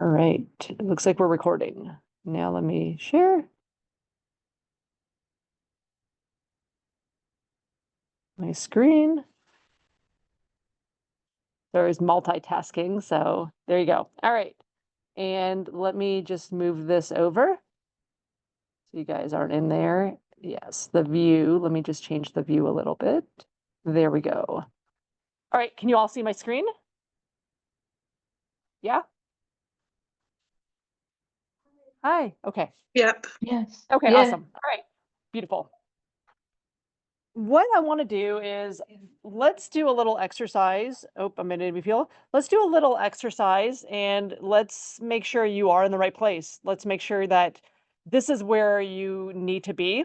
All right, it looks like we're recording. Now let me share my screen. There's multitasking, so there you go. All right, and let me just move this over so you guys aren't in there. Yes, the view. Let me just change the view a little bit. There we go. All right, can you all see my screen? Yeah? Hi. Okay. Yep. Yes. Okay, Yeah. awesome. All right, beautiful. What I want to do is let's do a little exercise. Oh, I'm gonna feel. Let's do a little exercise and let's make sure you are in the right place. Let's make sure that this is where you need to be.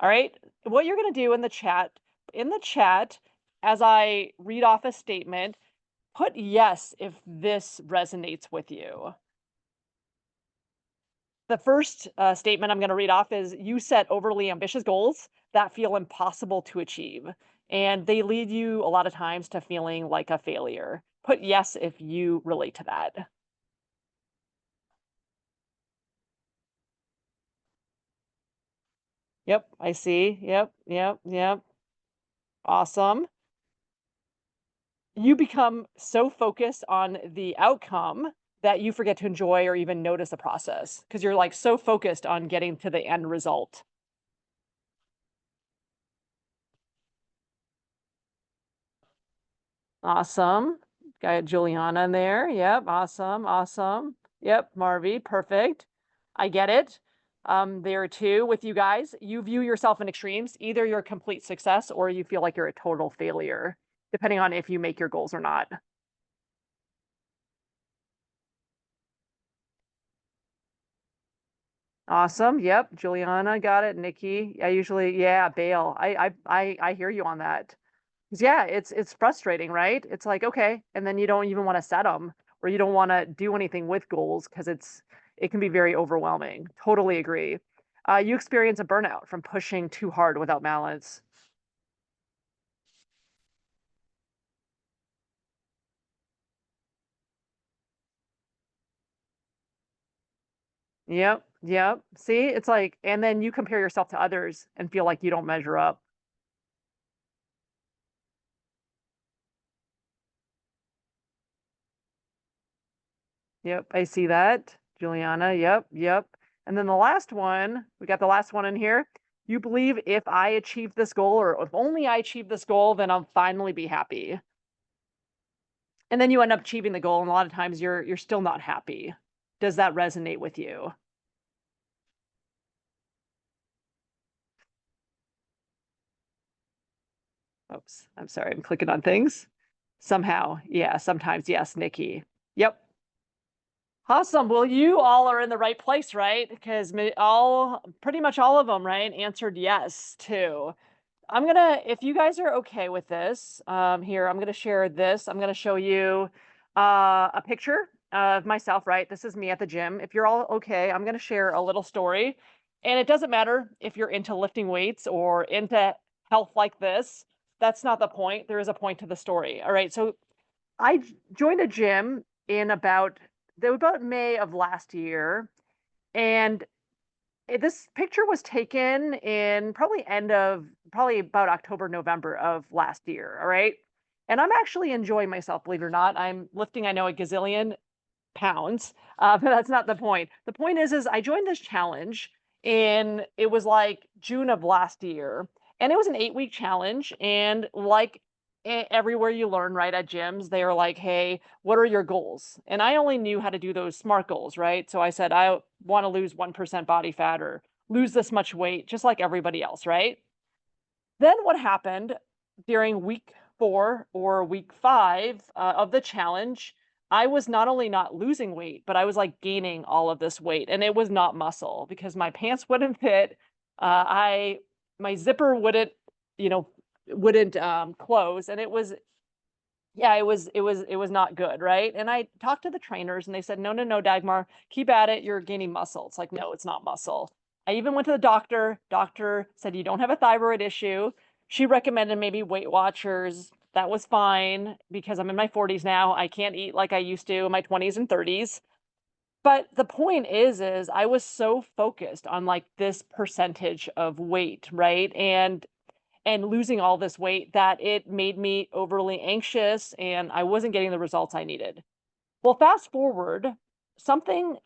All right. What you're gonna do in the chat, as I read off a statement, put yes if this resonates with you. The first statement I'm going to read off is you set overly ambitious goals that feel impossible to achieve, and they lead you a lot of times to feeling like a failure. Put yes if you relate to that. Yep, I see. Yep, yep, yep. Awesome. You become so focused on the outcome that you forget to enjoy or even notice the process because you're like so focused on getting to the end result. Awesome. Got Juliana in there. Yep. Awesome. Awesome. Yep. Marvy. Perfect. I get it. There too with you guys. You view yourself in extremes. Either you're a complete success or you feel like you're a total failure, depending on if you make your goals or not. Awesome. Yep. Juliana got it. Nikki. I usually, yeah, bail. I hear you on that. 'Cause yeah, it's frustrating, right? It's like, okay, and then you don't even want to set them or you don't want to do anything with goals because it can be very overwhelming. Totally agree. You experience a burnout from pushing too hard without balance. Yep, yep. See, it's like, and then you compare yourself to others and feel like you don't measure up. Yep, I see that. Juliana, yep, yep. And then the last one, we got the last one in here. You believe if I achieve this goal or if only I achieve this goal, then I'll finally be happy. And then you end up achieving the goal, and a lot of times you're still not happy. Does that resonate with you? Oops, I'm sorry, I'm clicking on things. Somehow, yeah, sometimes, yes, Nikki. Yep. Awesome. Well, you all are in the right place, right? Because pretty much all of them, right, answered yes too. If you guys are okay with this, here, I'm gonna share this. I'm gonna show you a picture of myself, right? This is me at the gym. If you're all okay, I'm gonna share a little story. And it doesn't matter if you're into lifting weights or into health like this. That's not the point. There is a point to the story. All right. So joined a gym in about May of last year, and this picture was taken in probably about October, November of last year. All right. And I'm actually enjoying myself, believe it or not. I'm lifting, I know, a gazillion pounds, but that's not the point. The point is I joined this challenge in, it was like June of last year. And it was an 8-week challenge. And like everywhere you learn, right, at gyms, they are like, hey, what are your goals? And I only knew how to do those SMART goals, right? So I said, I want to lose 1% body fat or lose this much weight, just like everybody else, right? Then what happened during week 4 or week 5 of the challenge, I was not only not losing weight, but I was like gaining all of this weight, and it was not muscle because my pants wouldn't fit. I my zipper you know, wouldn't close, and it was yeah, it was not good, right? And I talked to the trainers and they said, "No, no, no, Dagmar, keep at it. You're gaining muscle." It's like, "No, it's not muscle." I even went to the doctor. Doctor said, "You don't have a thyroid issue." She recommended maybe Weight Watchers. That was fine because I'm in my 40s now. I can't eat like I used to in my 20s and 30s. But the point is I was so focused on like this percentage of weight, right? And losing all this weight that it made me overly anxious and I wasn't getting the results I needed. Well, fast forward, something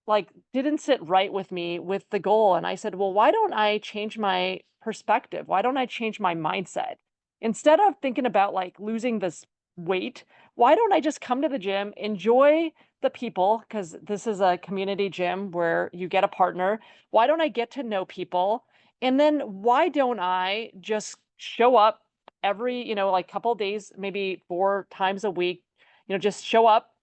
like didn't sit right with me with the goal. And I said, well, why don't I change my perspective? Why don't I change my mindset? Instead of thinking about like losing this weight, why don't I just come to the gym, enjoy the people? Because this is a community gym where you get a partner. Why don't I get to know people? And then why don't I just show up every, like couple days, maybe 4 times a week, just show up,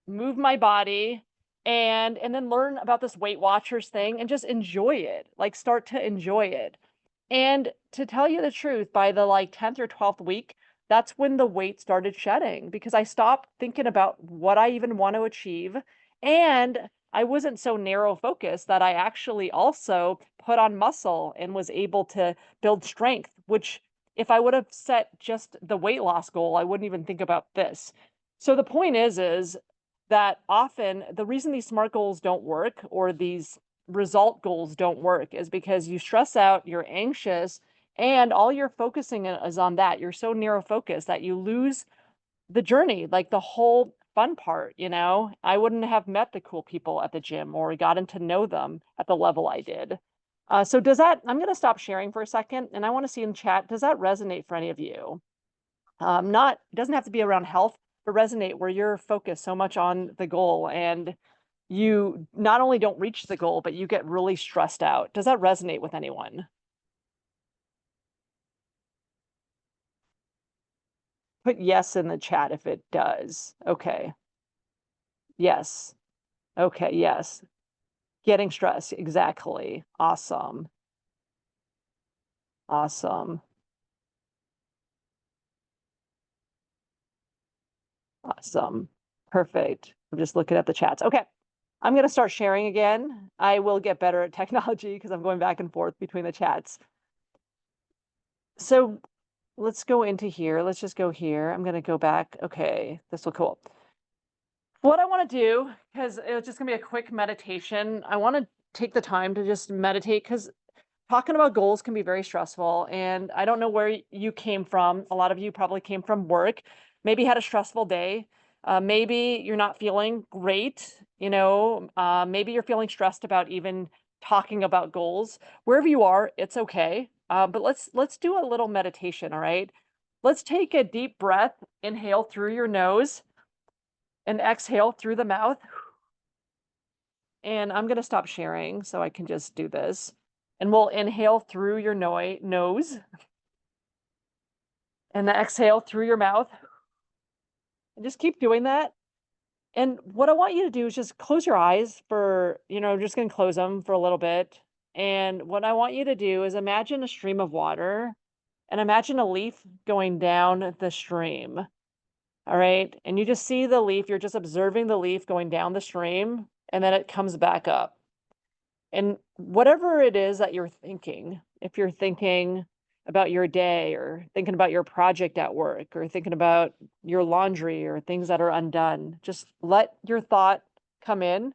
move my body, and then learn about this Weight Watchers thing and just enjoy it, like start to enjoy it. And to tell you the truth, by the like 10th or 12th week, that's when the weight started shedding because I stopped thinking about what I even want to achieve. And I wasn't so narrow focused that I actually also put on muscle and was able to build strength, which if I would have set just the weight loss goal, I wouldn't even think about this. So the point is that often the reason these SMART goals don't work or these result goals don't work is because you stress out, you're anxious, and all you're focusing is on that. You're so narrow focused that you lose the journey, like the whole fun part. I wouldn't have met the cool people at the gym or gotten to know them at the level I did. So does that, I'm going to stop sharing for a second and I want to see in chat, does that resonate for any of you? It doesn't have to be around health, but resonate where you're focused so much on the goal and you not only don't reach the goal, but you get really stressed out. Does that resonate with anyone? Put yes in the chat if it does. Okay. Yes. Okay. Yes. Getting stressed. Exactly. Awesome. Awesome. Awesome. Perfect. I'm just looking at the chats. Okay. I'm going to start sharing again. I will get better at technology because I'm going back and forth between the chats. So let's go into here. Let's just go here. I'm going to go back. Okay. This will cool. What I want to do, because it's just going to be a quick meditation, I want to take the time to just meditate because talking about goals can be very stressful. And I don't know where you came from. A lot of you probably came from work, maybe had a stressful day. Maybe you're not feeling great. Maybe you're feeling stressed about even talking about goals. Wherever you are, it's okay. But let's do a little meditation. All right. Let's take a deep breath. Inhale through your nose and exhale through the mouth. And I'm going to stop sharing so I can just do this. And we'll inhale through your nose and then exhale through your mouth. And just keep doing that. And what I want you to do is just close your eyes for, just going to close them for a little bit. And what I want you to do is imagine a stream of water and imagine a leaf going down the stream. All right. And you just see the leaf, you're just observing the leaf going down the stream, and then it comes back up. And whatever it is that you're thinking, if you're thinking about your day or thinking about your project at work or thinking about your laundry or things that are undone, just let your thought come in.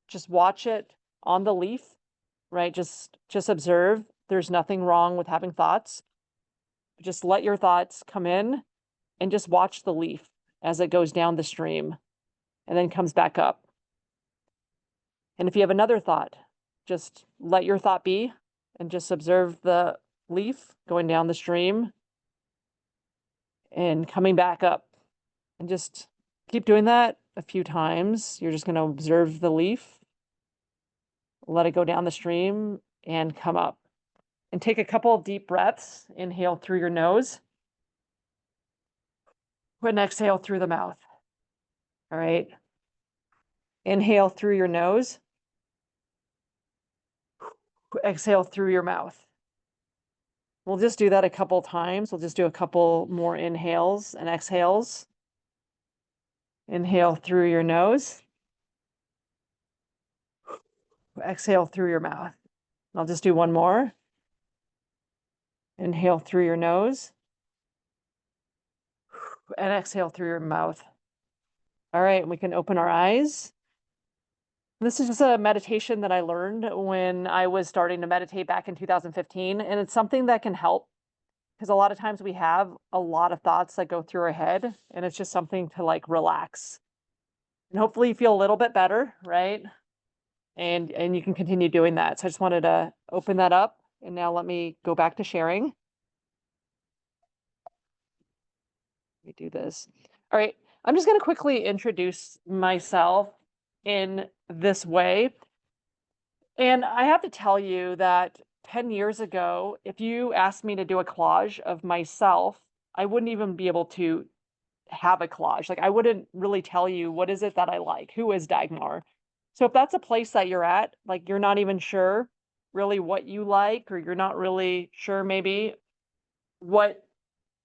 Just watch it on the leaf, right? Just observe. There's nothing wrong with having thoughts. Just let your thoughts come in and just watch the leaf as it goes down the stream and then comes back up. And if you have another thought, just let your thought be and just observe the leaf going down the stream and coming back up. And just keep doing that a few times. You're just going to observe the leaf, let it go down the stream and come up. And take a couple of deep breaths. Inhale through your nose and exhale through the mouth. All right. Inhale through your nose. Exhale through your mouth. We'll just do that a couple times. We'll just do a couple more inhales and exhales. Inhale through your nose. Exhale through your mouth. I'll just do one more. Inhale through your nose. And exhale through your mouth. All right, we can open our eyes. This is just a meditation that I learned when I was starting to meditate back in 2015, and it's something that can help because a lot of times we have a lot of thoughts that go through our head, and it's just something to like relax. And hopefully you feel a little bit better, right? And you can continue doing that. So I just wanted to open that up, and now let me go back to sharing. Let me do this. All right. I'm just going to quickly introduce myself in this way. And I have to tell you that 10 years ago, if you asked me to do a collage of myself, I wouldn't even be able to have a collage. Like I wouldn't really tell you what is it that I like, who is Dagmar. So if that's a place that you're at, like you're not even sure really what you like, or you're not really sure maybe what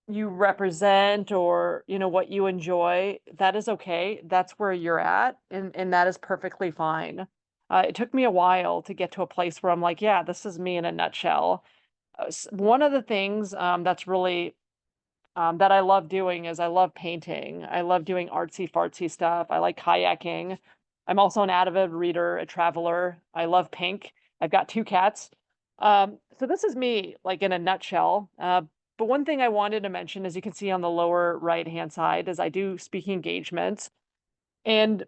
you represent or what you enjoy, that is okay. That's where you're at, and that is perfectly fine. It took me a while to get to a place where I'm like, yeah, this is me in a nutshell. One of the things that's really that I love doing is I love painting. I love doing artsy fartsy stuff. I like kayaking. I'm also an avid reader, a traveler. I love pink. I've got two cats. So this is me, like in a nutshell. But one thing I wanted to mention, as you can see on the lower right-hand side, is I do speaking engagements. And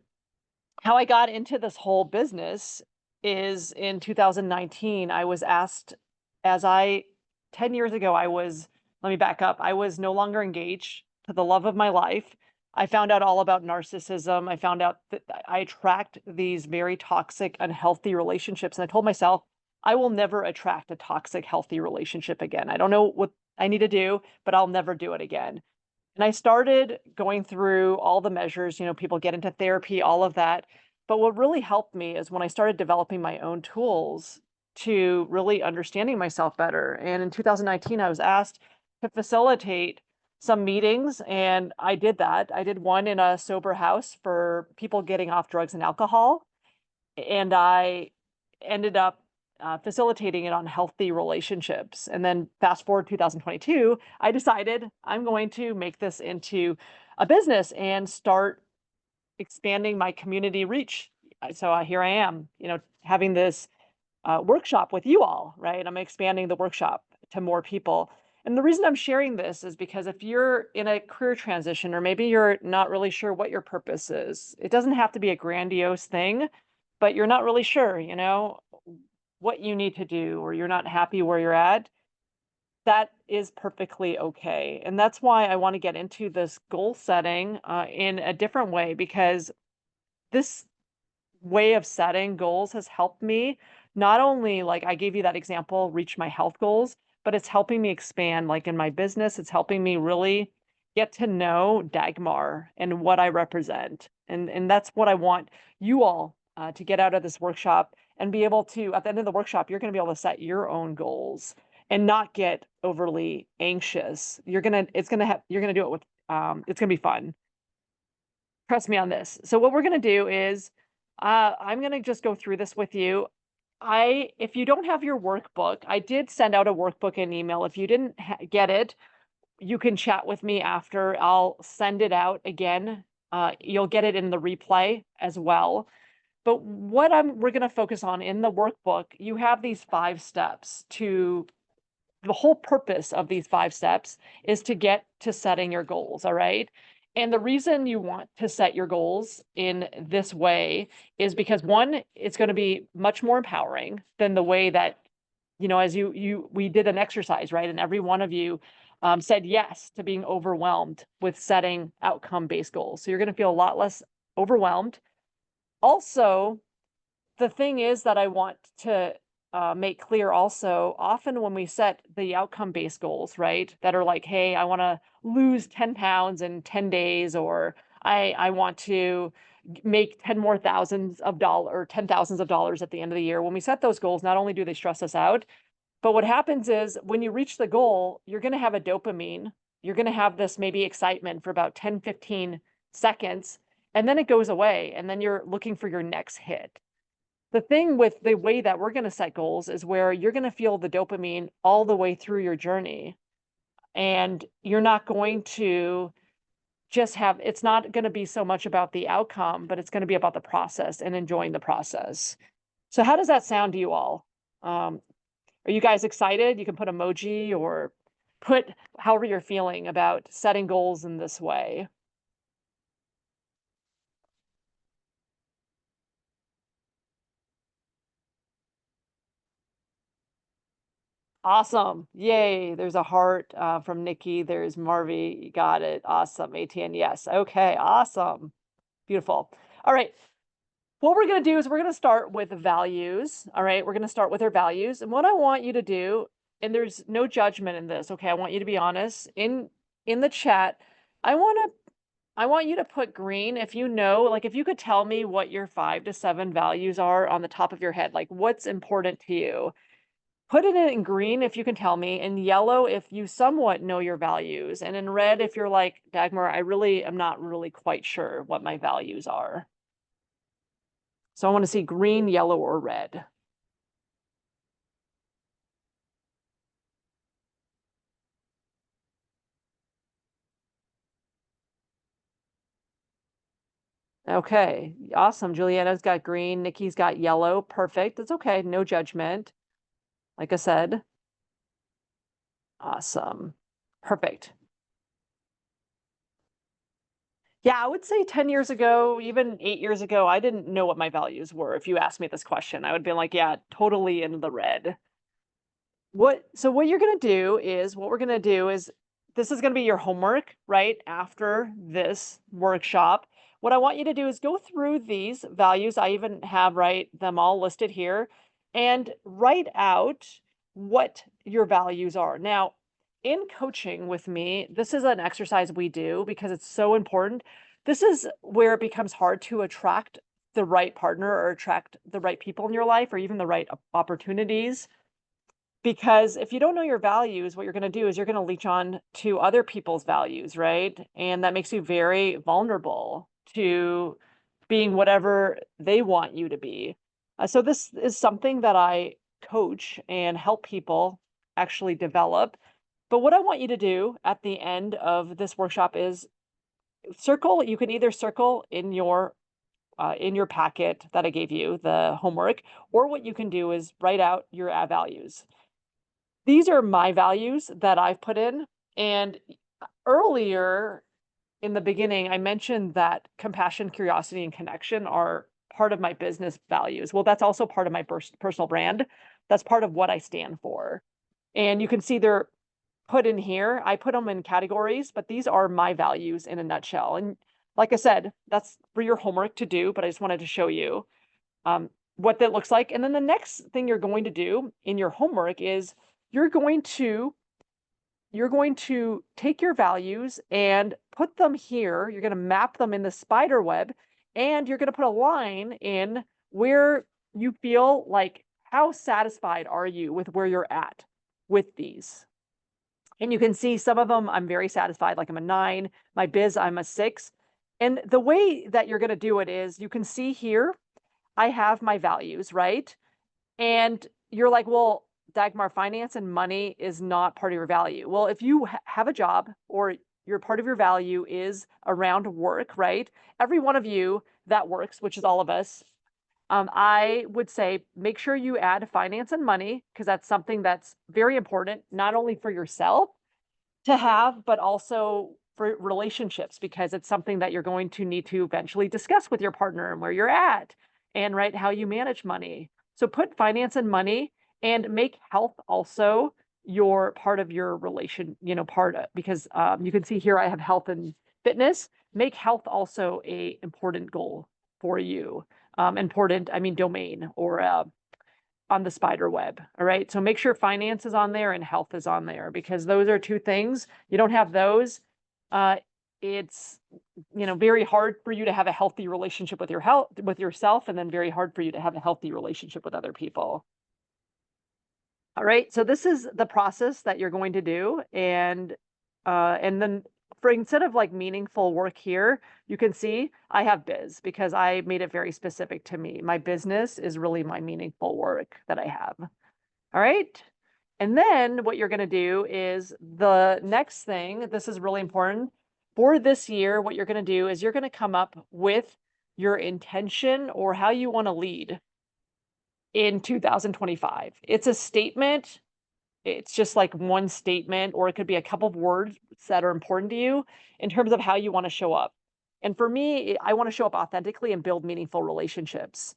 how I got into this whole business is in 2019, I was asked, as I 10 years ago, let me back up, I was no longer engaged to the love of my life. I found out all about narcissism. I found out that I attract these very toxic, unhealthy relationships. And I told myself, I will never attract a toxic, healthy relationship again. I don't know what I need to do, but I'll never do it again. And I started going through all the measures, people get into therapy, all of that. But what really helped me is when I started developing my own tools to really understanding myself better. And in 2019, I was asked to facilitate some meetings, and I did that. I did one in a sober house for people getting off drugs and alcohol. And I ended up facilitating it on healthy relationships. And then fast forward 2022, I decided I'm going to make this into a business and start expanding my community reach. So here I am, having this workshop with you all, right? I'm expanding the workshop to more people. And the reason I'm sharing this is because if you're in a career transition, or maybe you're not really sure what your purpose is, it doesn't have to be a grandiose thing, but you're not really sure, what you need to do, or you're not happy where you're at, that is perfectly okay. And that's why I want to get into this goal setting in a different way, because this way of setting goals has helped me not only, like I gave you that example, reach my health goals, but it's helping me expand like in my business. It's helping me really get to know Dagmar and what I represent. And that's what I want you all to get out of this workshop and be able to, at the end of the workshop, you're going to be able to set your own goals and not get overly anxious. You're going to do it with, it's going to be fun. Trust me on this. So what we're going to do is I'm going to just go through this with you. If you don't have your workbook, I did send out a workbook in email. If you didn't get it, you can chat with me after. I'll send it out again. You'll get it in the replay as well. But we're going to focus on in the workbook, you have these 5 steps to the whole purpose of these 5 steps is to get to setting your goals, all right? And the reason you want to set your goals in this way is because one, it's going to be much more empowering than the way that, as we did an exercise, right? And every one of you said yes to being overwhelmed with setting outcome-based goals. So you're going to feel a lot less overwhelmed. Also, the thing is that I want to make clear also, often when we set the outcome-based goals, right, that are like, hey, I want to lose 10 pounds in 10 days, or I want to make 10 more thousands of dollars or 10 thousands of dollars at the end of the year. When we set those goals, not only do they stress us out, but what happens is when you reach the goal, you're going to have a dopamine. You're going to have this maybe excitement for about 10, 15 seconds, and then it goes away. And then you're looking for your next hit. The thing with the way that we're going to set goals is where you're going to feel the dopamine all the way through your journey. And you're not going to just have, it's not going to be so much about the outcome, but it's going to be about the process and enjoying the process. So how does that sound to you all? Are you guys excited? You can put emoji or put however you're feeling about setting goals in this way. Awesome. Yay. There's a heart from Nikki. There's Marvy. You got it. Awesome. ATN. Yes. Okay. Awesome. Beautiful. All right. What we're going to do is we're going to start with values. All right. We're going to start with our values. And what I want you to do, and there's no judgment in this. Okay. I want you to be honest in the chat. I want you to put green if you know, like if you could tell me what your 5 to 7 values are on the top of your head, like what's important to you. Put it in green if you can tell me, in yellow if you somewhat know your values, and in red if you're like, Dagmar, I really am not really quite sure what my values are. So I want to see green, yellow, or red. Okay, awesome. Juliana's got green, Nikki's got yellow. Perfect. It's okay. No judgment. Like I said. Awesome. Perfect. Yeah, I would say 10 years ago, even 8 years ago, I didn't know what my values were. If you asked me this question, I would be like, yeah, totally in the red. So what you're going to do is, what we're going to do is, this is going to be your homework, right? After this workshop, what I want you to do is go through these values. I even have, right, them all listed here, and write out what your values are. Now, in coaching with me, this is an exercise we do because it's so important. This is where it becomes hard to attract the right partner or attract the right people in your life or even the right opportunities. Because if you don't know your values, what you're going to do is you're going to leech on to other people's values, right? And that makes you very vulnerable to being whatever they want you to be. So this is something that I coach and help people actually develop. But what I want you to do at the end of this workshop is circle. You can either circle in your packet that I gave you, the homework, or what you can do is write out your values. These are my values that I've put in. And earlier in the beginning, I mentioned that compassion, curiosity, and connection are part of my business values. Well, that's also part of my personal brand. That's part of what I stand for. And you can see they're put in here. I put them in categories, but these are my values in a nutshell. And like I said, that's for your homework to do, but I just wanted to show you what that looks like. And then the next thing you're going to do in your homework is you're going to take your values and put them here. You're going to map them in the spider web, and you're going to put a line in where you feel like, how satisfied are you with where you're at with these? And you can see some of them I'm very satisfied, like I'm a 9. My biz, I'm a 6. And the way that you're going to do it is you can see here, I have my values, right? And you're like, well, Dagmar, finance and money is not part of your value. Well, if you have a job or your part of your value is around work, right? Every one of you that works, which is all of us, I would say make sure you add finance and money because that's something that's very important, not only for yourself to have, but also for relationships, because it's something that you're going to need to eventually discuss with your partner and where you're at and right how you manage money. So put finance and money and make health also your part of your relation, because you can see here I have health and fitness. Make health also a important goal for you. Important, I mean, domain or on the spider web. All right. So make sure finance is on there and health is on there, because those are two things. You don't have those. It's, very hard for you to have a healthy relationship with your health, with yourself, and then very hard for you to have a healthy relationship with other people. All right. So this is the process that you're going to do. And then for instead of like meaningful work here, you can see I have biz because I made it very specific to me. My business is really my meaningful work that I have. All right. And then what you're going to do is the next thing, this is really important. for this year, what you're going to do is you're going to come up with your intention or how you want to lead in 2025. It's a statement. It's just like one statement, or it could be a couple of words that are important to you in terms of how you want to show up. And for me, I want to show up authentically and build meaningful relationships.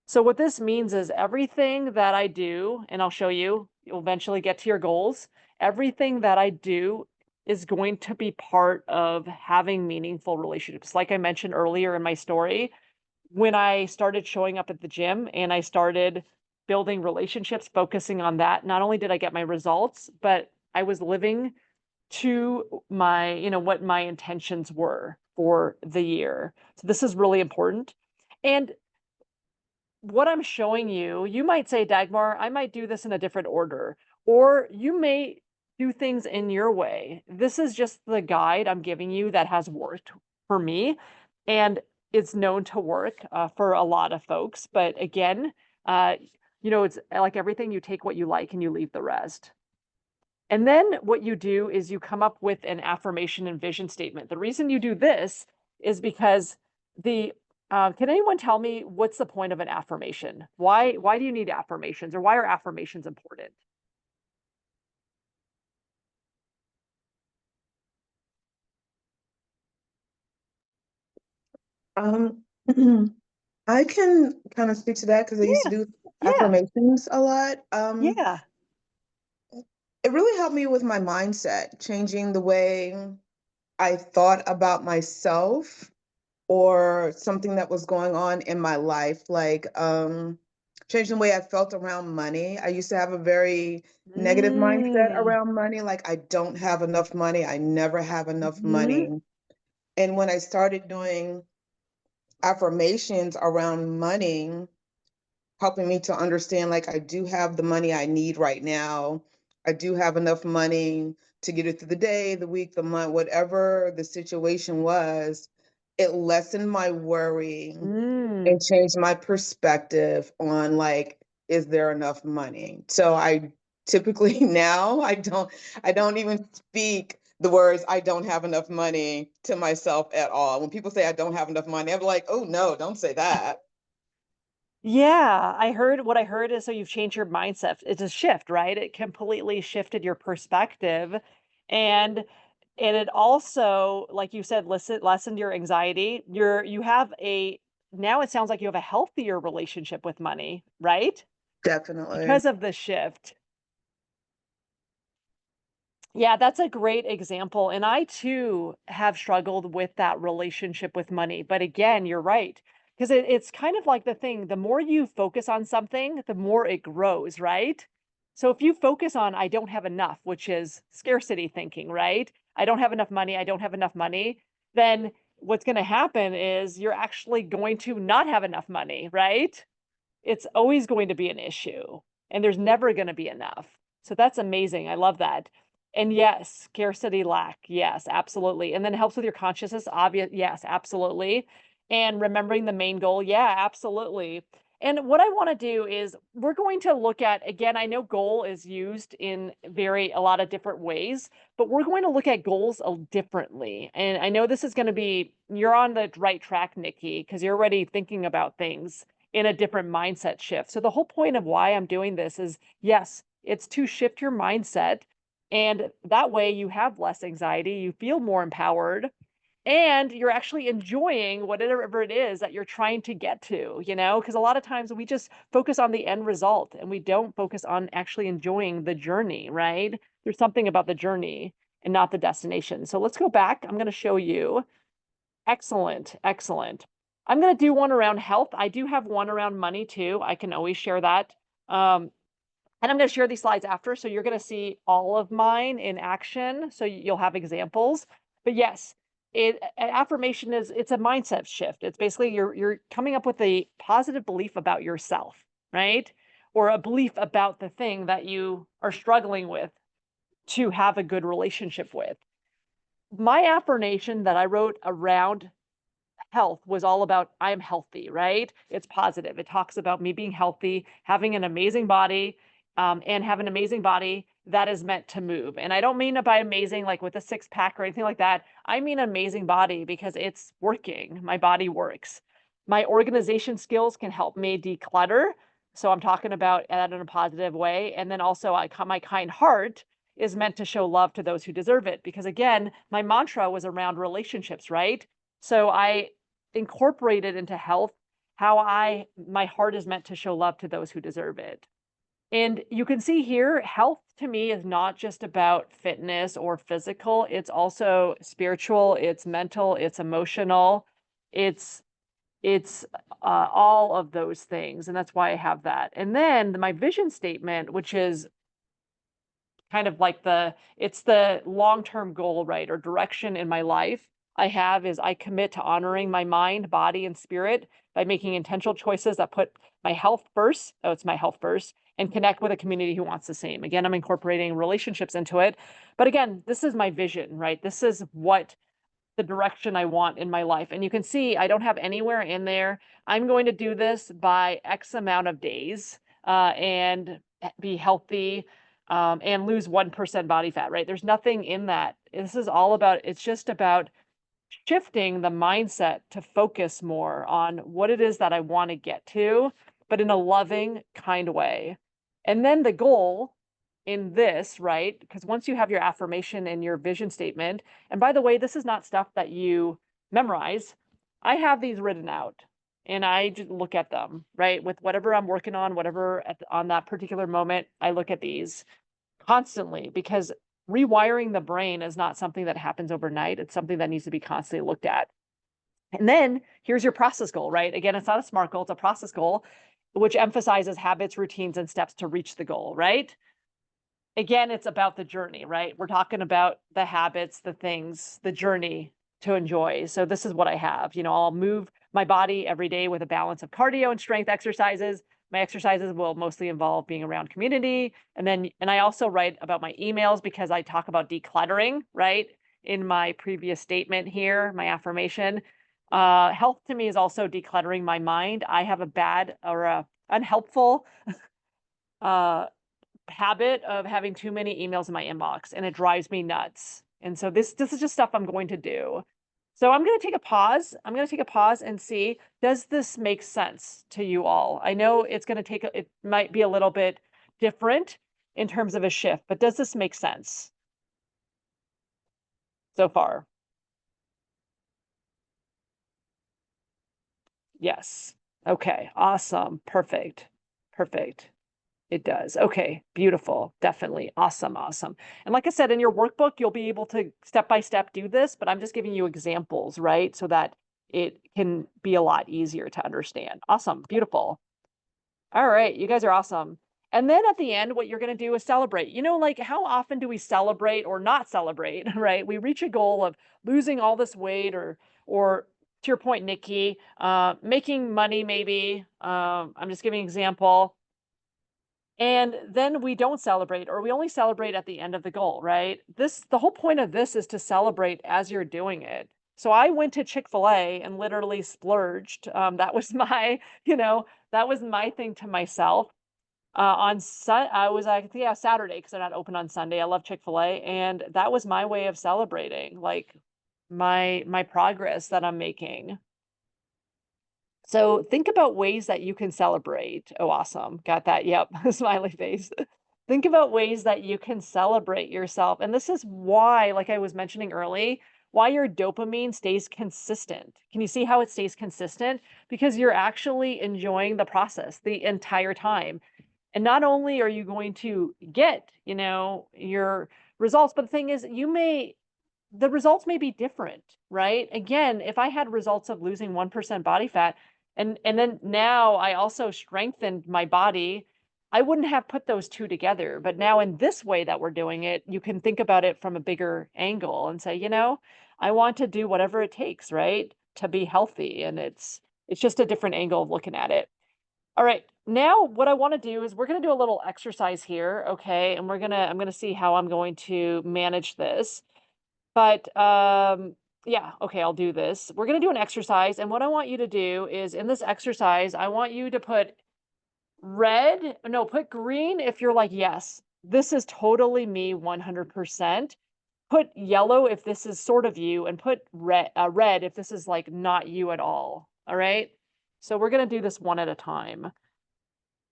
So, what this means is everything that I do, and I'll show you, you'll eventually get to your goals. Everything that I do is going to be part of having meaningful relationships. Like I mentioned earlier in my story, when I started showing up at the gym and I started building relationships, focusing on that, not only did I get my results, but I was living to my, what my intentions were for the year. So this is really important. And what I'm showing you, you might say, Dagmar, I might do this in a different order, or you may do things in your way. This is just the guide I'm giving you that has worked for me. And it's known to work for a lot of folks. But again, uh, it's like everything, you take what you like and you leave the rest. And then what you do is you come up with an affirmation and vision statement. The reason you do this is because the can anyone tell me what's the point of an affirmation? Why do you need affirmations, or why are affirmations important? Um, I can kind of speak to that because I used to Yeah, do yeah, affirmations a lot. yeah. It really helped me with my mindset, changing the way I thought about myself or something that was going on in my life, like changing the way I felt around money. I used to have a very negative mindset Mm, around money, like I don't have enough money, I never have enough mhm. money. And when I started doing affirmations around money, helping me to understand like I do have the money I need right now. I do have enough money to get it through the day, the week, the month, whatever the situation was. It lessened my worry Mm. and changed my perspective on like, is there enough money? So I typically now I don't even speak the words I don't have enough money to myself at all. When people say I don't have enough money, I'm like, oh no, don't say that. Yeah, what I heard is, so you've changed your mindset. It's a shift, right? It completely shifted your perspective. And it also, like you said, lessened your anxiety. You have a now it sounds like you have a healthier relationship with money, right? Definitely. Because of the shift. Yeah, that's a great example. And I too have struggled with that relationship with money. But again, you're right. Because it's kind of like the thing, the more you focus on something, the more it grows, right? So if you focus on, I don't have enough, which is scarcity thinking, right? I don't have enough money, I don't have enough money, then what's going to happen is you're actually going to not have enough money, right? It's always going to be an issue, and there's never gonna be enough. So that's amazing, I love that. And yes, scarcity lack, yes, absolutely. And then it helps with your consciousness, obvious, yes, absolutely. And remembering the main goal, yeah, absolutely. And what I wanna do is we're going to look at, again, I know goal is used in a lot of different ways, but we're going to look at goals differently. And I know this is gonna be, you're on the right track, Nikki, because you're already thinking about things in a different mindset shift. So the whole point of why I'm doing this is, yes, it's to shift your mindset. And that way you have less anxiety, you feel more empowered, and you're actually enjoying whatever it is that you're trying to get to, because a lot of times we just focus on the end result and we don't focus on actually enjoying the journey, right? There's something about the journey and not the destination. So let's go back. I'm going to show you. Excellent, excellent. I'm gonna do one around health. I do have one around money too. I can always share that. And I'm gonna share these slides after, so you're gonna see all of mine in action, so you'll have examples. But yes, affirmation it's a mindset shift. It's basically you're coming up with a positive belief about yourself, right? Or a belief about the thing that you are struggling with to have a good relationship with. My affirmation that I wrote around health was all about I'm healthy, right? It's positive. It talks about me being healthy, having an amazing body, and have an amazing body that is meant to move. And I don't mean by amazing like with a six pack or anything like that. I mean amazing body because it's working. My body works. My organization skills can help me declutter. So I'm talking about that in a positive way. And then also my kind heart is meant to show love to those who deserve it. Because again, my mantra was around relationships, right? So I incorporated into health how my heart is meant to show love to those who deserve it. And you can see here, health to me is not just about fitness or physical, it's also spiritual, it's mental, it's emotional, it's it's all of those things. And that's why I have that. And then my vision statement, which is kind of like it's the long-term goal, right, or direction in my life I have is I commit to honoring my mind, body, and spirit by making intentional choices that put my health first. Oh, it's my health first, and connect with a community who wants the same. Again, I'm incorporating relationships into it. But again, this is my vision, right? This is what the direction I want in my life. And you can see I don't have anywhere in there. I'm going to do this by X amount of days and be healthy and lose 1% body fat, right? There's nothing in that. This is all about, it's just about shifting the mindset to focus more on what it is that I want to get to, but in a loving, kind way. And then the goal in this, right? Because once you have your affirmation and your vision statement, and by the way, this is not stuff that you memorize. I have these written out and I just look at them, right? With whatever I'm working on, whatever on that particular moment, I look at these constantly because rewiring the brain is not something that happens overnight. It's something that needs to be constantly looked at. And then here's your process goal, right? Again, it's not a SMART goal, it's a process goal, which emphasizes habits, routines, and steps to reach the goal, right? Again, it's about the journey, right? We're talking about the habits, the things, the journey to enjoy. So this is what I have. I'll move my body every day with a balance of cardio and strength exercises. My exercises will mostly involve being around community. And I also write about my emails because I talk about decluttering, right? In my previous statement here, my affirmation. Health to me is also decluttering my mind. I have a bad or a unhelpful uh habit of having too many emails in my inbox and it drives me nuts. And so this is just stuff I'm going to do. So I'm going to take a pause. I'm going to take a pause and see, does this make sense to you all? I know it's going to it might be a little bit different in terms of a shift, but does this make sense so far? Yes. Okay. Awesome. Perfect. Perfect. It does. Okay, beautiful. Definitely. Awesome, awesome. And like I said, in your workbook, you'll be able to step by step do this, but I'm just giving you examples, right? So that it can be a lot easier to understand. Awesome. Beautiful. All right, you guys are awesome. And then at the end, what you're going to do is celebrate. Like how often do we celebrate or not celebrate, right? We reach a goal of losing all this weight or to your point, Nikki, making money maybe. I'm just giving an example and then we don't celebrate, or we only celebrate at the end of the goal, right? The whole point of this is to celebrate as you're doing it. So I went to Chick-fil-A and literally splurged. That was that was my thing to myself. I was like, yeah, Saturday because they're not open on Sunday. I love Chick-fil-A, and that was my way of celebrating, like my progress that I'm making. So think about ways that you can celebrate. Oh, awesome. Got that. Yep. Smiley face. Think about ways that you can celebrate yourself. And this is why, like I was mentioning early, why your dopamine stays consistent. Can you see how it stays consistent? Because you're actually enjoying the process the entire time. And not only are you going to get, your results, but the thing is, the results may be different, right? Again, if I had results of losing 1% body fat and then now I also strengthened my body, I wouldn't have put those two together. But now in this way that we're doing it, you can think about it from a bigger angle and say, I want to do whatever it takes, right? To be healthy. And it's just a different angle of looking at it. All right. Now what I want to do is we're going to do a little exercise here, okay? And I'm going to see how I'm going to manage this. But, yeah, okay, I'll do this. We're gonna do an exercise, and what I want you to do is in this exercise, I want you to put Red, no, put green if you're like, yes, this is totally me 100%. Put yellow if this is sort of you, and put red if this is like not you at all. All right. So we're going to do this one at a time.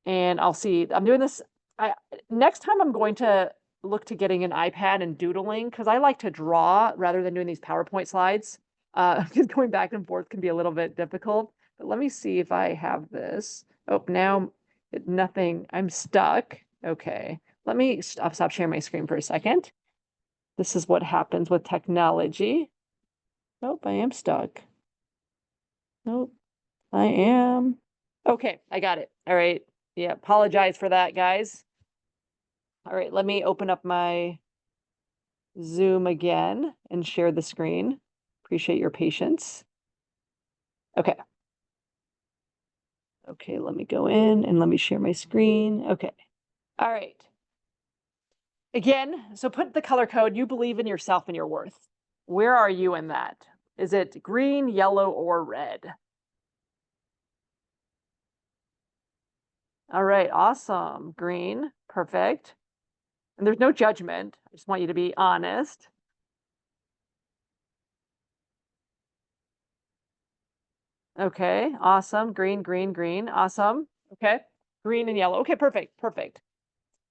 And I'll see. I'm doing this. I Next time I'm going to look to getting an iPad and doodling because I like to draw rather than doing these PowerPoint slides. Because going back and forth can be a little bit difficult. But let me see if I have this. Oh, now nothing. I'm stuck. Okay. Let me stop sharing my screen for a second. This is what happens with technology. Nope, I am stuck. Nope, I am. Okay, I got it. All right. Yeah, apologize for that, guys. All right, let me open up my Zoom again and share the screen. Appreciate your patience. Okay. Okay, let me go in and let me share my screen. Okay. All right. Again, so put the color code. You believe in yourself and your worth. Where are you in that? Is it green, yellow, or red? All right, awesome. Green, perfect. And there's no judgment. I just want you to be honest. Okay, awesome. Green, green, green. Awesome. Okay, green and yellow. Okay, perfect, perfect.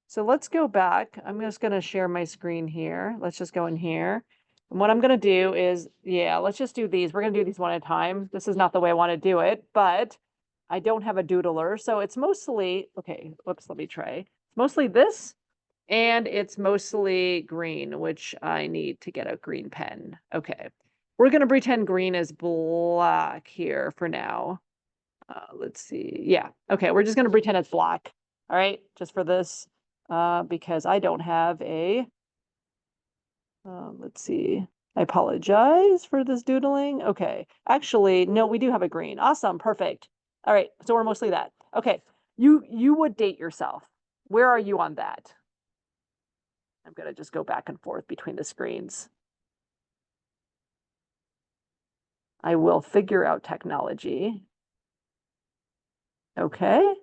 So let's go back. I'm just going to share my screen here. Let's just go in here. And what I'm going to do is, yeah, let's just do these. We're going to do these one at a time. This is not the way I want to do it, but I don't have a doodler. So it's mostly, okay, whoops, let me try. It's mostly this, and it's mostly green, which I need to get a green pen. Okay. We're going to pretend green is black here for now. Let's see. Yeah. Okay. We're just going to pretend it's black. All right. Just for this, because I don't have a, let's see. I apologize for this doodling. Okay. Actually, no, we do have a green. Awesome. Perfect. All right. So we're mostly that. Okay. You would date yourself. Where are you on that? I'm going to just go back and forth between the screens. I will figure out technology. Okay.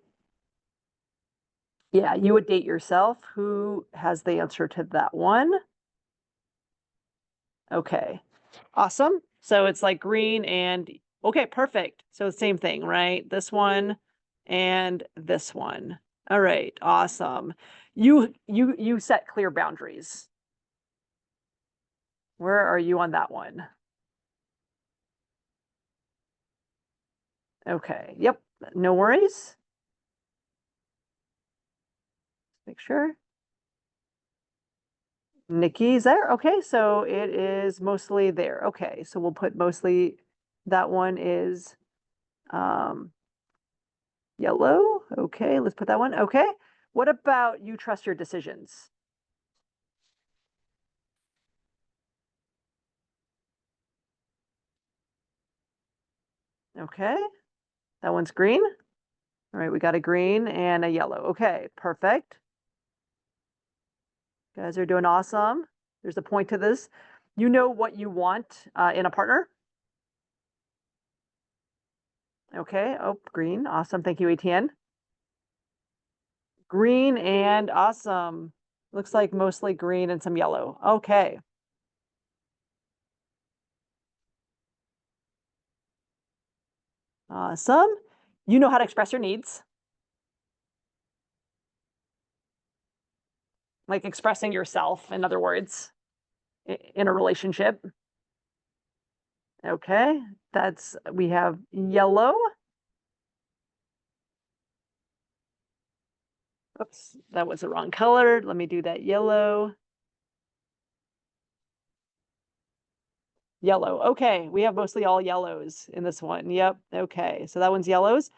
Yeah, you would date yourself. Who has the answer to that one? Okay. Awesome. So it's like green and okay, perfect. So same thing, right? This one and this one. All right, awesome. You set clear boundaries. Where are you on that one? Okay. Yep. No worries. Make sure. Nikki's there. Okay, so it is mostly there. Okay, so we'll put mostly, that one is um, yellow. Okay, let's put that one. Okay. What about you trust your decisions? Okay, that one's green. All right, we got a green and a yellow. Okay, perfect. You guys are doing awesome. There's a point to this. You know what you want in a partner. Okay, oh, green. Awesome. Thank you, ATN. Green and awesome. Looks like mostly green and some yellow. Okay. Awesome. You know how to express your needs, like expressing yourself, in other words, in a relationship. Okay. We have yellow. Oops, that was the wrong color. Let me do that yellow. Yellow. Okay, we have mostly all yellows in this one. Yep. Okay, so that one's yellows.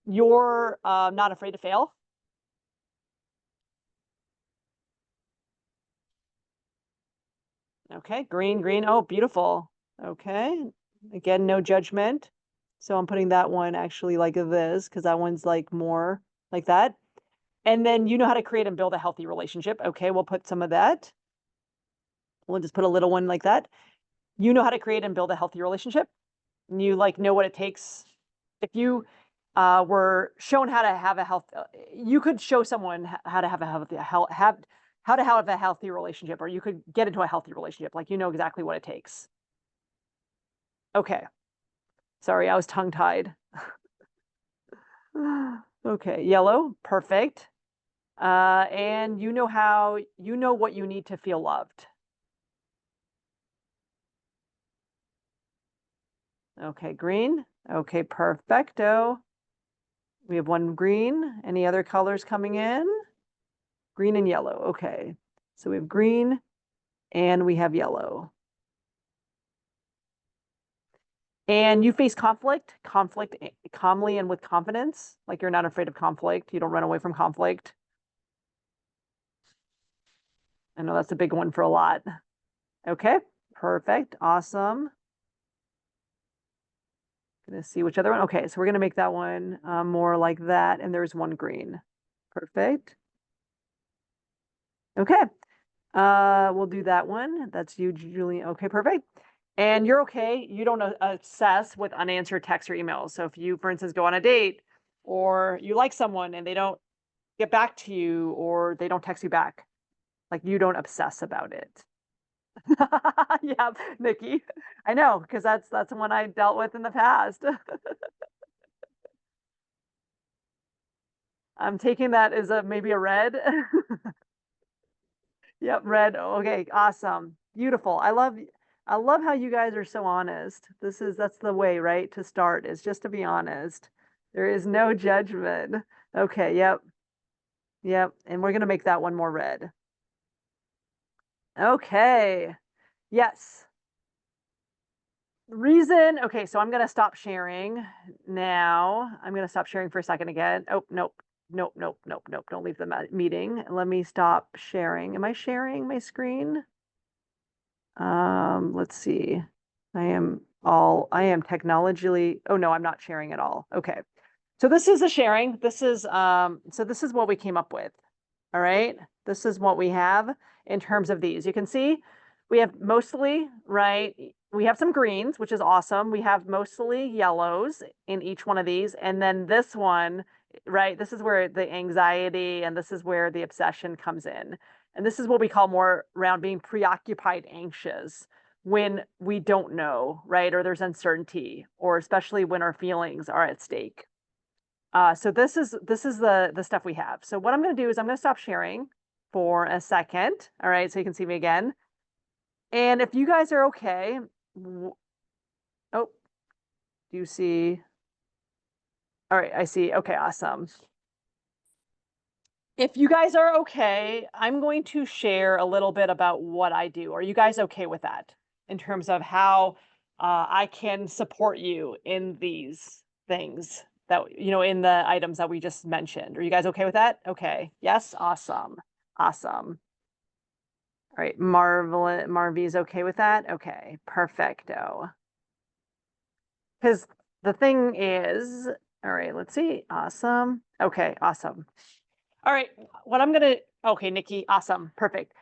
You're not afraid to fail. Okay, green, green. Oh, beautiful. Okay, again, no judgment. So I'm putting that one actually like this because that one's like more like that. And then you know how to create and build a healthy relationship. Okay, we'll put some of that. We'll just put a little one like that. You know how to create and build a healthy relationship. You like know what it takes. If you were shown how to have a you could show someone how to have a how to have a healthy relationship, or you could get into a healthy relationship. Like, you know exactly what it takes. Okay. Sorry, I was tongue tied. Okay, yellow, perfect. And you know what you need to feel loved. Okay, green. Okay, perfecto. We have one green. Any other colors coming in? Green and yellow. Okay. So we have green and we have yellow. And you face conflict calmly and with confidence. Like, you're not afraid of conflict. You don't run away from conflict. I know that's a big one for a lot. Okay, perfect. Awesome. Gonna see which other one. Okay, so we're gonna make that one more like that. And there's one green. Perfect. Okay. We'll do that one. That's you, Julie. Okay, perfect. And you're okay. You don't obsess with unanswered texts or emails. So if you, for instance, go on a date or you like someone and they don't get back to you or they don't text you back, like, you don't obsess about it. Yeah, Nikki. I know, because that's one I dealt with in the past. I'm taking that as maybe a red. Yep, red. Okay, awesome. Beautiful. I love how you guys are so honest. That's the way, right? To start is just to be honest. There is no judgment. Okay, yep. Yep. And we're gonna make that one more red. Okay. Yes. Reason. Okay, so I'm gonna stop sharing now. I'm gonna stop sharing for a second again. Oh, nope. Nope, nope, nope, nope. Don't leave the meeting. Let me stop sharing. Am I sharing my screen? Let's see. I am technologically, oh no, I'm not sharing at all. Okay. So this is a sharing. So this is what we came up with. All right. This is what we have in terms of these. You can see we have mostly, right? We have some greens, which is awesome. We have mostly yellows in each one of these. And then this one, right? This is where the anxiety and this is where the obsession comes in. And this is what we call more around being preoccupied anxious when we don't know, right? Or there's uncertainty, or especially when our feelings are at stake. So this is the stuff we have. So what I'm going to do is I'm going to stop sharing for a second. All right, so you can see me again. And if you guys are okay, oh, do you see? All right, I see. Okay, awesome. If you guys are okay, I'm going to share a little bit about what I do. Are you guys okay with that in terms of how I can support you in these things that, in the items that we just mentioned? Are you guys okay with that? Okay. Yes. Awesome. Awesome. All right. Marvy's okay with that? Okay. Perfecto. Because the thing is, all right, let's see. Awesome. Okay. Awesome. All right, okay, Nikki, awesome, perfect.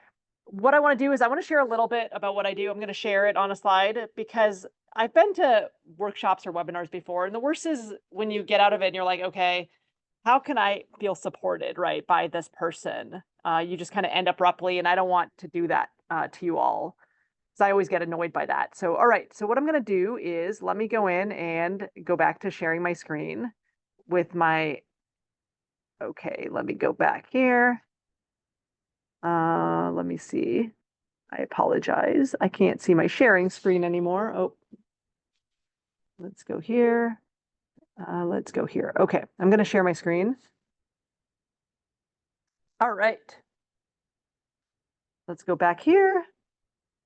What I want to do is I want to share a little bit about what I do. I'm going to share it on a slide because I've been to workshops or webinars before, and the worst is when you get out of it and you're like, okay, how can I feel supported, right, by this person? You just kind of end abruptly, and I don't want to do that to you all. So I always get annoyed by that. So, all right, so what I'm going to do is let me go in and go back to sharing my screen with my okay, let me go back here. Let me see. I apologize. I can't see my sharing screen anymore. Oh, let's go here. Let's go here. Okay, I'm going to share my screen. All right. Let's go back here.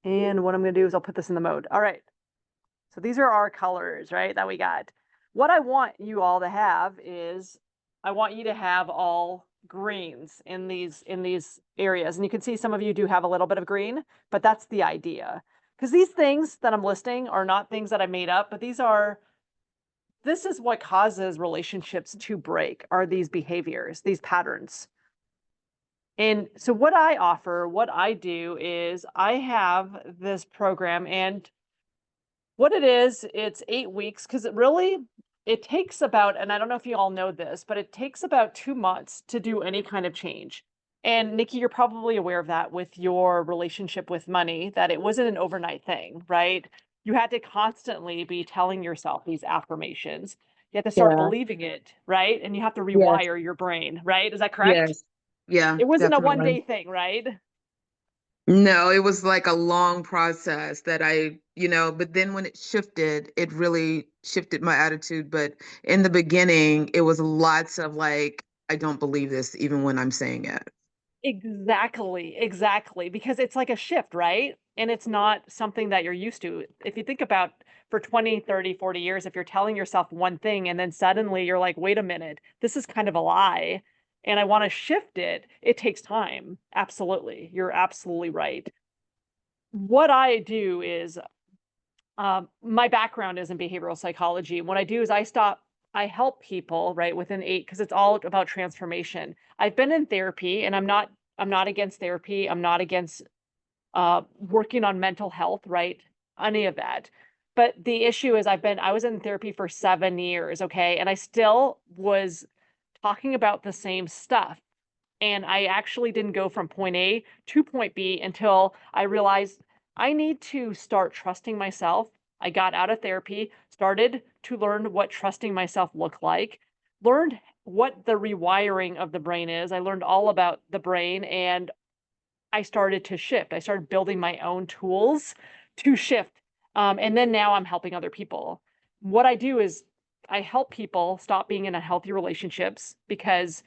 And what I'm going to do is I'll put this in the mode. All right. So these are our colors, right, that we got. What I want you all to have is I want you to have all greens in these areas. And you can see some of you do have a little bit of green, but that's the idea. Because these things that I'm listing are not things that I made up, but this is what causes relationships to break, are these behaviors, these patterns. And so what I offer, what I do is I have this program, and what it is, it's 8 weeks, because it really, it takes about, and I don't know if you all know this, but it takes about 2 months to do any kind of change. And Nikki, you're probably aware of that with your relationship with money, that it wasn't an overnight thing, right? You had to constantly be telling yourself these affirmations. You have to start Yeah. believing it, right? And you have to Yes. rewire your brain, right? Is that correct? Yes. Yeah, It wasn't a one definitely. day thing, right? No, it was like a long process that but then when it shifted, it really shifted my attitude. But in the beginning, it was lots of like, I don't believe this, even when I'm saying it. Exactly, exactly, because it's like a shift, right? And it's not something that you're used to. If you think about for 20, 30, 40 years, if you're telling yourself one thing and then suddenly you're like, wait a minute, this is kind of a lie, and I want to shift it, it takes time. Absolutely. You're absolutely right. What I do is my background is in behavioral psychology. What I do is I help people, right, within eight, because it's all about transformation. I've been in therapy, and I'm not against therapy. I'm not against working on mental health, right? Any of that. But the issue is I was in therapy for 7 years, okay, and I still was talking about the same stuff. And I actually didn't go from point A to point B until I realized I need to start trusting myself. I got out of therapy, started to learn what trusting myself looked like, learned what the rewiring of the brain is. I learned all about the brain, and I started to shift. I started building my own tools to shift. And then now I'm helping other people. What I do is I help people stop being in unhealthy relationships, because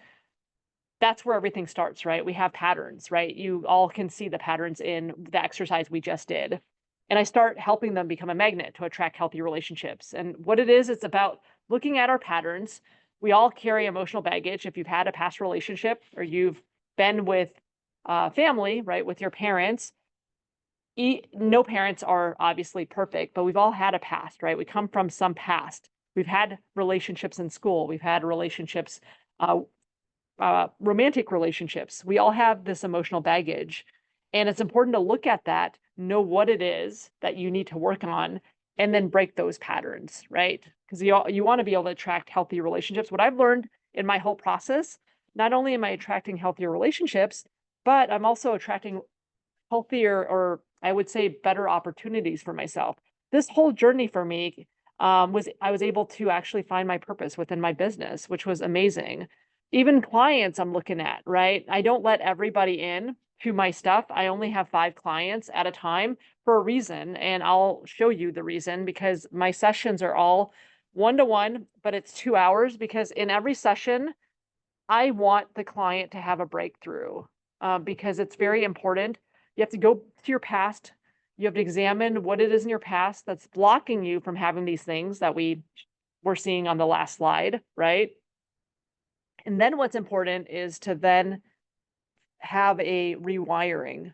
that's where everything starts, right? We have patterns, right? You all can see the patterns in the exercise we just did. And I start helping them become a magnet to attract healthy relationships. And what it is, it's about looking at our patterns. We all carry emotional baggage. If you've had a past relationship or you've been with family, right, with your parents, no parents are obviously perfect, but we've all had a past, right? We come from some past. We've had relationships in school. We've had relationships uh, romantic relationships. We all have this emotional baggage. And it's important to look at that, know what it is that you need to work on, and then break those patterns, right? Because you want to be able to attract healthy relationships. What I've learned in my whole process, not only am I attracting healthier relationships, but I'm also attracting healthier, or I would say better opportunities for myself. This whole journey for me was I was able to actually find my purpose within my business, which was amazing. Even clients I'm looking at, right? I don't let everybody in to my stuff. I only have 5 clients at a time for a reason, and I'll show you the reason, because my sessions are all one-to-one, but it's 2 hours, because in every session I want the client to have a breakthrough, because it's very important. You have to go to your past. You have to examine what it is in your past that's blocking you from having these things that we were seeing on the last slide, right? And then what's important is to then have a rewiring.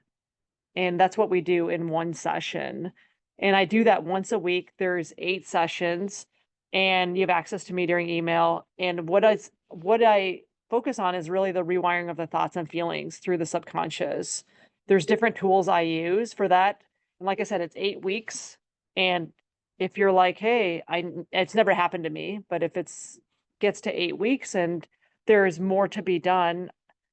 And that's what we do in one session. And I do that once a week. There's 8 sessions, and you have access to me during email. And what I focus on is really the rewiring of the thoughts and feelings through the subconscious. There's different tools I use for that. And like I said, it's 8 weeks. And if you're like, hey, it's never happened to me, but if it's gets to 8 weeks and there's more to be done,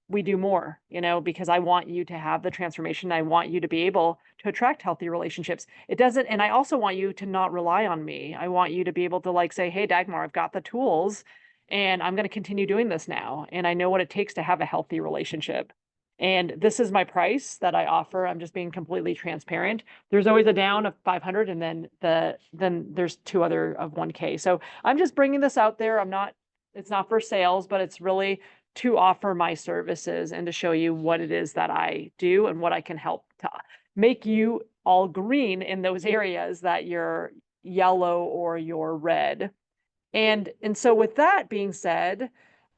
we do more, because I want you to have the transformation. I want you to be able to attract healthy relationships. It doesn't, and I also want you to not rely on me. I want you to be able to like say, hey, Dagmar, I've got the tools and I'm going to continue doing this now. And I know what it takes to have a healthy relationship. And this is my price that I offer. I'm just being completely transparent. There's always a down of 500, and then there's 2 other of 1K. So I'm just bringing this out there. It's not for sales, but it's really to offer my services and to show you what it is that I do and what I can help to make you all green in those areas that you're yellow or you're red. And so with that being said,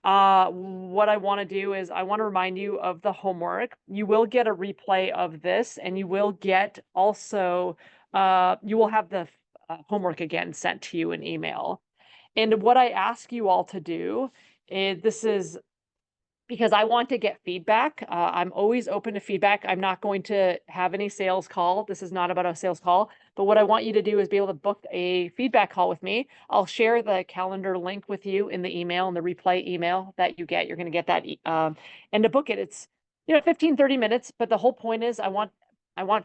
what I want to do is I want to remind you of the homework. You will get a replay of this, and you will get also you will have the homework again sent to you in email. And what I ask you all to do is because I want to get feedback. I'm always open to feedback. I'm not going to have any sales call. This is not about a sales call, but what I want you to do is be able to book a feedback call with me. I'll share the calendar link with you in the email, in the replay email that you get. You're going to get that. And to book it, it's, 15, 30 minutes. But the whole point is I want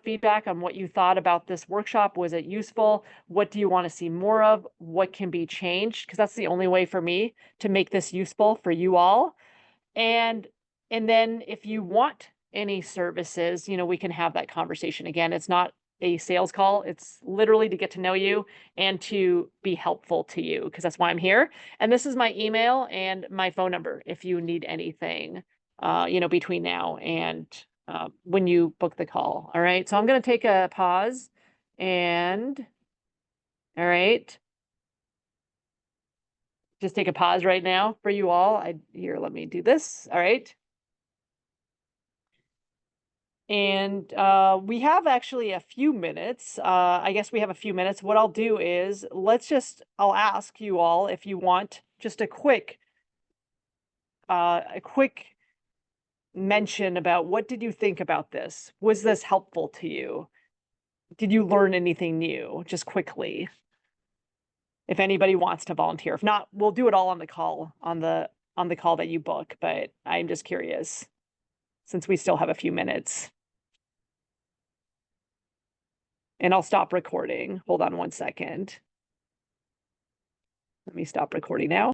feedback on what you thought about this workshop. Was it useful? What do you want to see more of? What can be changed? Because that's the only way for me to make this useful for you all. And then if you want any services, we can have that conversation again. It's not a sales call. It's literally to get to know you and to be helpful to you, because that's why I'm here. And this is my email and my phone number if you need anything, between now and when you book the call. All right. So I'm going to take a pause and, all right. Just take a pause right now for you all. Here, let me do this. All right. And we have actually a few minutes. I guess we have a few minutes. What I'll do is I'll ask you all if you want just a quick mention about what did you think about this? Was this helpful to you? Did you learn anything new? Just quickly. If anybody wants to volunteer. If not, we'll do it all on the call, on the call that you book, but I'm just curious since we still have a few minutes. And I'll stop recording. Hold on one second. Let me stop recording now.